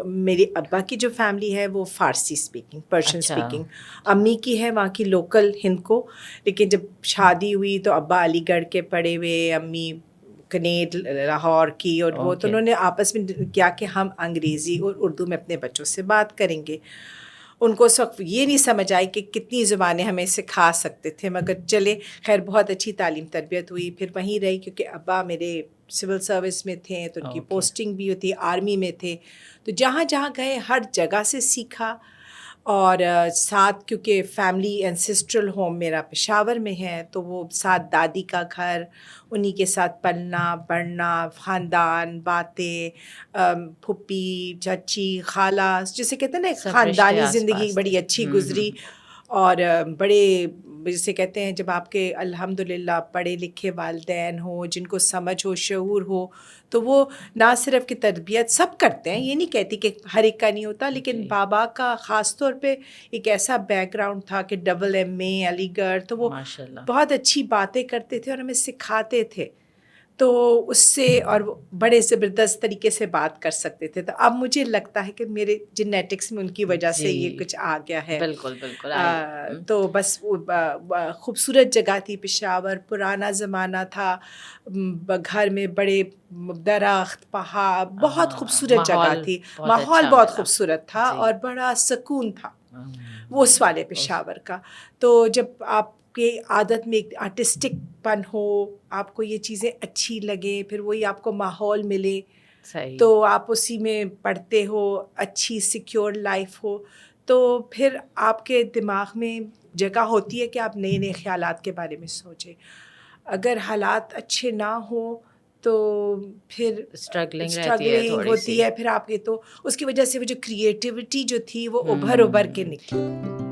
میرے ابا کی جو فیملی ہے وہ فارسی اسپیکنگ، پرشین اسپیکنگ، امی کی ہے وہاں کی لوکل ہند کو، لیکن جب شادی ہوئی تو ابا علی گڑھ کے پڑھے ہوئے، امی کنیڈ لاہور کی، اور وہ تو انہوں نے آپس میں کیا کہ ہم انگریزی اور اردو میں اپنے بچوں سے بات کریں گے. ان کو اس وقت یہ نہیں سمجھ آئی کہ کتنی زبانیں ہمیں سکھا سکتے تھے، مگر چلے خیر بہت اچھی تعلیم تربیت ہوئی. پھر وہیں رہی کیونکہ ابا میرے سول سروس میں تھے تو ان کی پوسٹنگ بھی ہوتی، آرمی میں تھے، تو جہاں جہاں گئے ہر جگہ سے سیکھا. اور ساتھ کیونکہ فیملی اینسسٹرل ہوم میرا پشاور میں ہے تو وہ ساتھ دادی کا گھر، انہی کے ساتھ پلنا بڑھنا، خاندان، باتیں، پھپھی چچی خالہ، جسے کہتے ہیں نا خاندانی زندگی بڑی اچھی گزری. اور بڑے جسے کہتے ہیں جب آپ کے الحمدللہ پڑھے لکھے والدین ہوں، جن کو سمجھ ہو، شعور ہو، تو وہ نہ صرف کہ تربیت سب کرتے ہیں، یہ نہیں کہتی کہ ہر ایک کا نہیں ہوتا، لیکن بابا کا خاص طور پہ ایک ایسا بیک گراؤنڈ تھا کہ AA علی گڑھ، تو وہ بہت اچھی باتیں کرتے تھے اور ہمیں سکھاتے تھے، تو اس سے اور وہ بڑے زبردست طریقے سے بات کر سکتے تھے. تو اب مجھے لگتا ہے کہ میرے جینیٹکس میں ان کی وجہ سے یہ کچھ آ گیا ہے. بالکل بالکل. تو بس خوبصورت جگہ تھی پشاور، پرانا زمانہ تھا، گھر میں بڑے درخت، پہاڑ، بہت خوبصورت جگہ تھی، ماحول بہت خوبصورت تھا اور بڑا سکون تھا وہ اس والے پشاور کا. تو جب آپ کی عادت میں ایک آرٹسٹک پن ہو، آپ کو یہ چیزیں اچھی لگیں، پھر وہی آپ کو ماحول ملے، تو آپ اسی میں پڑھتے ہو، اچھی سیکیور لائف ہو، تو پھر آپ کے دماغ میں جگہ ہوتی ہے کہ آپ نئے نئے خیالات کے بارے میں سوچیں. اگر حالات اچھے نہ ہوں تو پھر اسٹرگلنگ ہوتی ہے، پھر آپ کے تو اس کی وجہ سے وہ جو کریٹیوٹی جو تھی وہ ابھر کے نکلی.